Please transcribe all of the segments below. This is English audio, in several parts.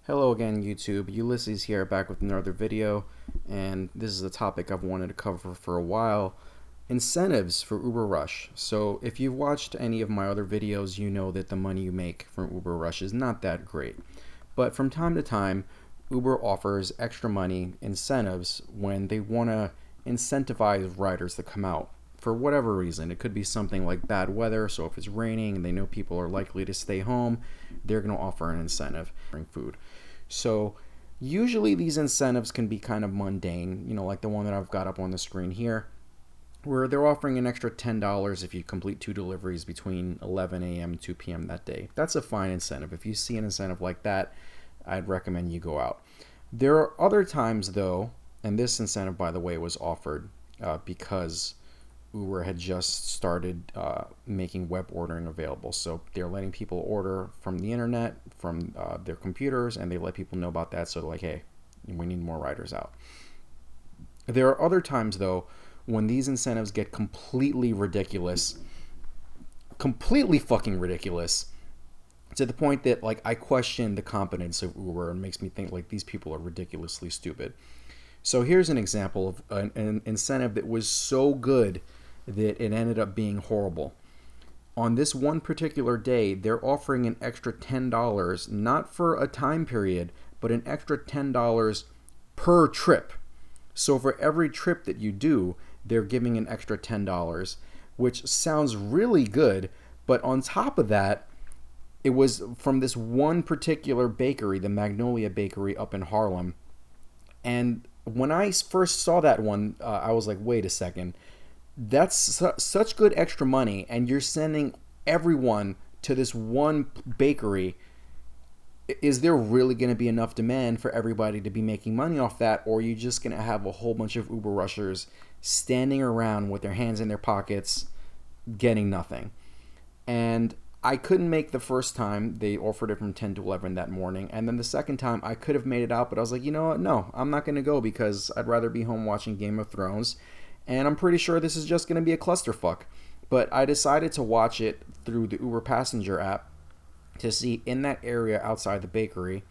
Hello again, YouTube. Ulysses here, back with another video, and this is a topic I've wanted to cover for a while. Incentives for UberRUSH. So if you've watched any of my other videos, you know that the money you make from UberRUSH is not that great. But from time to time, Uber offers extra money incentives when they want to incentivize riders to come out. For whatever reason, it could be something like bad weather, so if it's raining and they know people are likely to stay home, they're going to offer an incentive for food. So usually these incentives can be kind of mundane, like the one that I've got up on the screen here, where they're offering an extra $10 if you complete 2 deliveries between 11 a.m. and 2 p.m. that day. That's a fine incentive. If you see an incentive like that, I'd recommend you go out. There are other times, though, and this incentive, by the way, was offered because Uber had just started making web ordering available. So they're letting people order from the internet, from their computers, and they let people know about that. So they're like, hey, we need more riders out. There are other times, though, when these incentives get completely ridiculous, completely fucking ridiculous, to the point that I question the competence of Uber and makes me think these people are ridiculously stupid. So here's an example of an incentive that was so good that it ended up being horrible. On this one particular day, they're offering an extra $10, not for a time period, but an extra $10 per trip. So for every trip that you do, they're giving an extra $10, which sounds really good. But on top of that, it was from this one particular bakery, the Magnolia Bakery up in Harlem. And when I first saw that one, I was like, wait a second. That's such good extra money, and you're sending everyone to this one bakery. Is there really going to be enough demand for everybody to be making money off that, or are you just going to have a whole bunch of Uber rushers standing around with their hands in their pockets getting nothing? And I couldn't make the first time. They offered it from 10 to 11 that morning, and then the second time I could have made it out, but I was like, you know what, no, I'm not going to go because I'd rather be home watching Game of Thrones. And I'm pretty sure this is just going to be a clusterfuck. But I decided to watch it through the Uber Passenger app to see in that area outside the bakery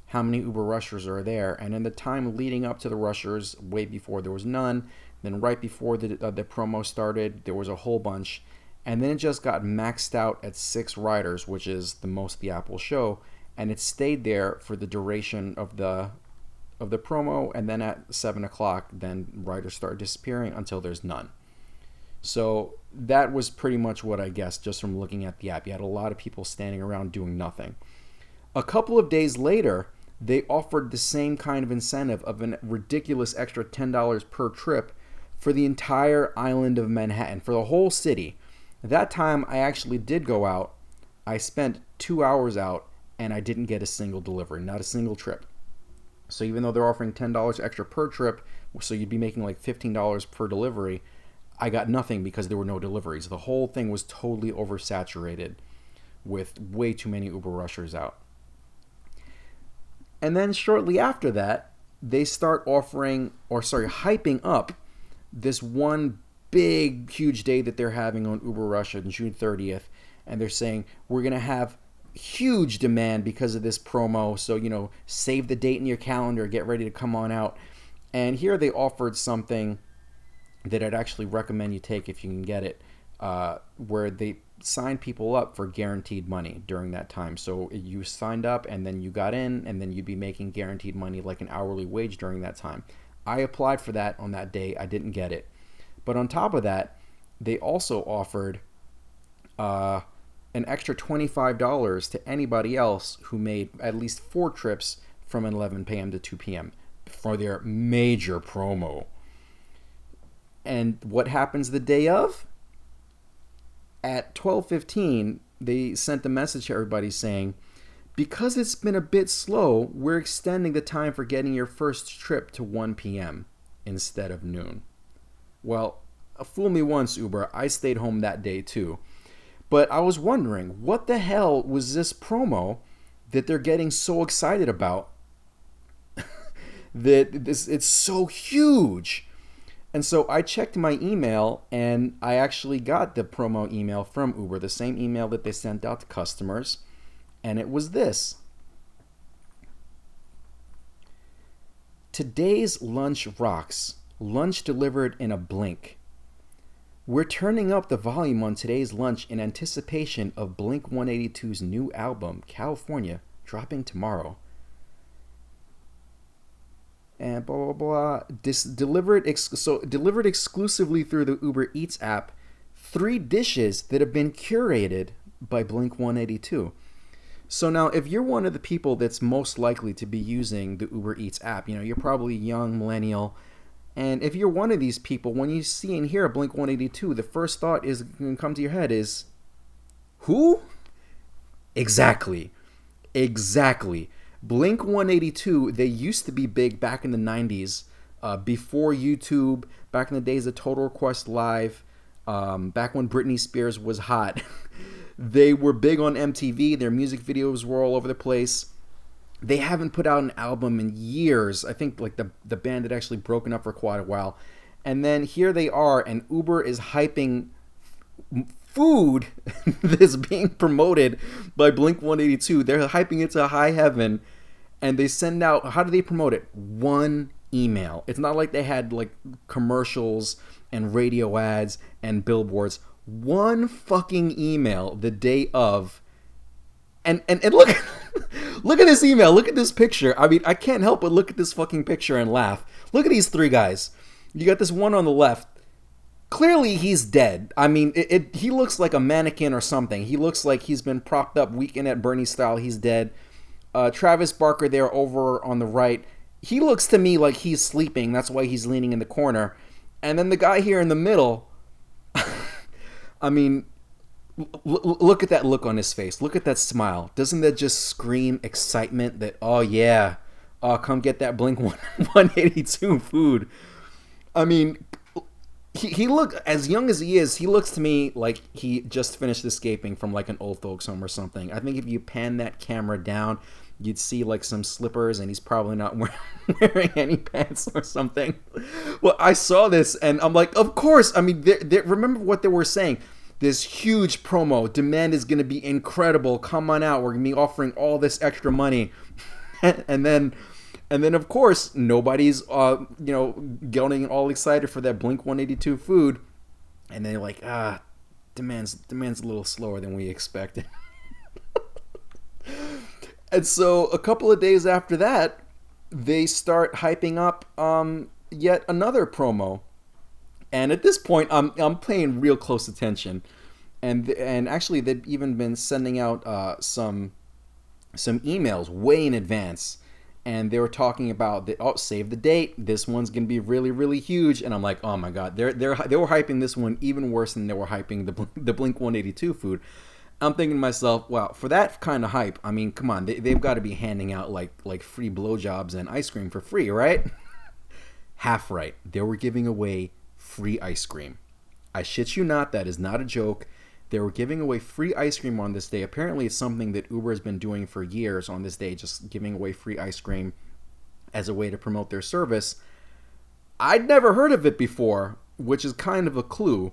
how many Uber rushers are there. And in the time leading up to the rushers, way before there was none. Then right before the promo started, there was a whole bunch. And then it just got maxed out at 6 riders, which is the most the app will show. And it stayed there for the duration of the promo, and then at 7 o'clock, then riders start disappearing until there's none. So that was pretty much what I guessed just from looking at the app. You had a lot of people standing around doing nothing. A couple of days later, they offered the same kind of incentive of a ridiculous extra $10 per trip for the entire island of Manhattan, for the whole city. That time, I actually did go out. I spent 2 hours out, and I didn't get a single delivery, not a single trip. So even though they're offering $10 extra per trip, so you'd be making like $15 per delivery, I got nothing because there were no deliveries. The whole thing was totally oversaturated with way too many Uber rushers out. And then shortly after that, they start hyping up this one big, huge day that they're having on UberRUSH on June 30th. And they're saying, we're going to have huge demand because of this promo, so save the date in your calendar, get ready to come on out. And here they offered something that I'd actually recommend you take if you can get it, where they signed people up for guaranteed money during that time. So you signed up and then you got in, and then you'd be making guaranteed money, like an hourly wage during that time. I applied for that on that day. I didn't get it. But on top of that, they also offered an extra $25 to anybody else who made at least 4 trips from 11 p.m. to 2 p.m. for their major promo. And what happens the day of? At 12:15, they sent a message to everybody saying, because it's been a bit slow, we're extending the time for getting your first trip to 1 p.m. instead of noon. Well, fool me once, Uber. I stayed home that day too. But I was wondering, what the hell was this promo that they're getting so excited about? It's so huge. And so I checked my email, and I actually got the promo email from Uber, the same email that they sent out to customers. And it was this. Today's lunch rocks. Lunch delivered in a blink. We're turning up the volume on today's lunch in anticipation of Blink 182's new album, California, dropping tomorrow. And blah, blah, blah. Delivered exclusively through the Uber Eats app, 3 dishes that have been curated by Blink 182. So now, if you're one of the people that's most likely to be using the Uber Eats app, you're probably young, millennial, and if you're one of these people, when you see and hear Blink 182, the first thought is going to come to your head is, who? Exactly. Blink 182, they used to be big back in the 90s, before YouTube, back in the days of Total Request Live, back when Britney Spears was hot. They were big on MTV. Their music videos were all over the place. They haven't put out an album in years. I think like the band had actually broken up for quite a while. And then here they are, and Uber is hyping food that's being promoted by Blink 182. They're hyping it to high heaven, and they send out, how do they promote it? One email. It's not like they had like commercials and radio ads and billboards. One fucking email the day of. And look, look at this email. Look at this picture. I mean, I can't help but look at this fucking picture and laugh. Look at these 3 guys. You got this one on the left. Clearly, he's dead. I mean, he looks like a mannequin or something. He looks like he's been propped up Weekend at Bernie style. He's dead. Travis Barker there over on the right. He looks to me like he's sleeping. That's why he's leaning in the corner. And then the guy here in the middle, I mean, look at that look on his face. Look at that smile. Doesn't that just scream excitement that, oh yeah, come get that Blink 182 food. I mean, he look, as young as he is, he looks to me like he just finished escaping from like an old folks home or something. I think if you pan that camera down, you'd see like some slippers, and he's probably not wearing any pants or something. Well, I saw this and I'm like, of course. I mean, remember what they were saying. This huge promo. Demand is going to be incredible. Come on out. We're going to be offering all this extra money. and then of course, nobody's getting all excited for that Blink 182 food. And then you're like, demand's a little slower than we expected. And so a couple of days after that, they start hyping up yet another promo. And at this point, I'm paying real close attention, and actually they've even been sending out some emails way in advance, and they were talking about save the date. This one's gonna be really, really huge, and I'm like, oh my god, they were hyping this one even worse than they were hyping the Blink 182 food. I'm thinking to myself, wow, for that kind of hype, I mean, come on, they've got to be handing out like free blowjobs and ice cream for free, right? Half right. They were giving away free ice cream. I shit you not, that is not a joke. They were giving away free ice cream on this day. Apparently it's something that Uber has been doing for years on this day, just giving away free ice cream as a way to promote their service. I'd never heard of it before, which is kind of a clue,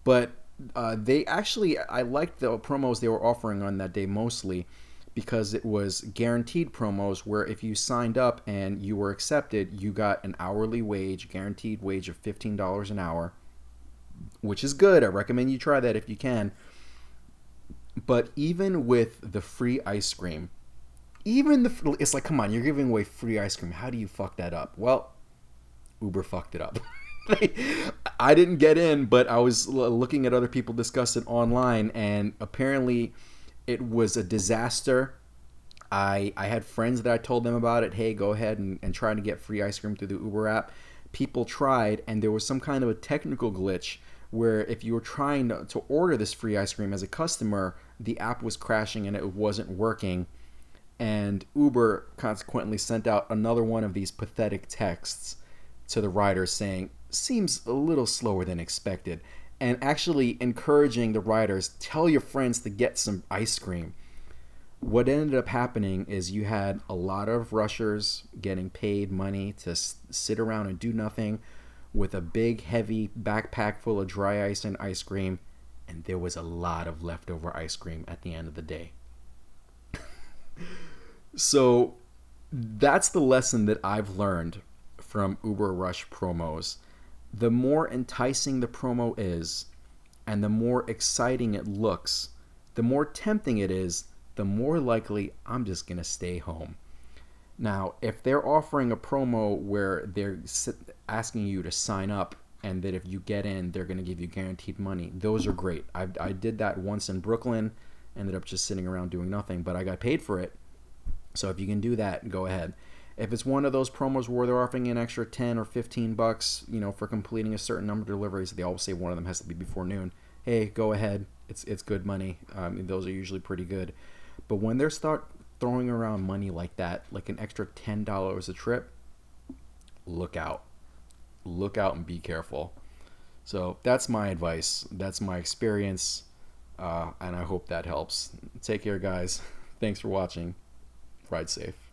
but I liked the promos they were offering on that day mostly because it was guaranteed promos where if you signed up and you were accepted, you got an hourly wage, guaranteed wage of $15 an hour, which is good. I recommend you try that if you can. But even with the free ice cream, it's like, come on, you're giving away free ice cream. How do you fuck that up? Well, Uber fucked it up. I didn't get in, but I was looking at other people discuss it online, and apparently it was a disaster. I had friends that I told them about it. Hey, go ahead and try to get free ice cream through the Uber app. People tried, and there was some kind of a technical glitch where if you were trying to order this free ice cream as a customer, the app was crashing and it wasn't working. And Uber consequently sent out another one of these pathetic texts to the riders saying, seems a little slower than expected, and actually encouraging the riders, tell your friends to get some ice cream. What ended up happening is you had a lot of rushers getting paid money to sit around and do nothing with a big heavy backpack full of dry ice and ice cream, and there was a lot of leftover ice cream at the end of the day. So that's the lesson that I've learned from UberRUSH promos. The more enticing the promo is, and the more exciting it looks, the more tempting it is, the more likely I'm just going to stay home. Now, if they're offering a promo where they're asking you to sign up and that if you get in, they're going to give you guaranteed money, those are great. I did that once in Brooklyn, ended up just sitting around doing nothing, but I got paid for it. So if you can do that, go ahead. If it's one of those promos where they're offering an extra 10 or 15 bucks, for completing a certain number of deliveries, they always say one of them has to be before noon. Hey, go ahead. It's good money. Those are usually pretty good. But when they start throwing around money like that, like an extra $10 a trip, look out. Look out and be careful. So that's my advice. That's my experience. And I hope that helps. Take care, guys. Thanks for watching. Ride safe.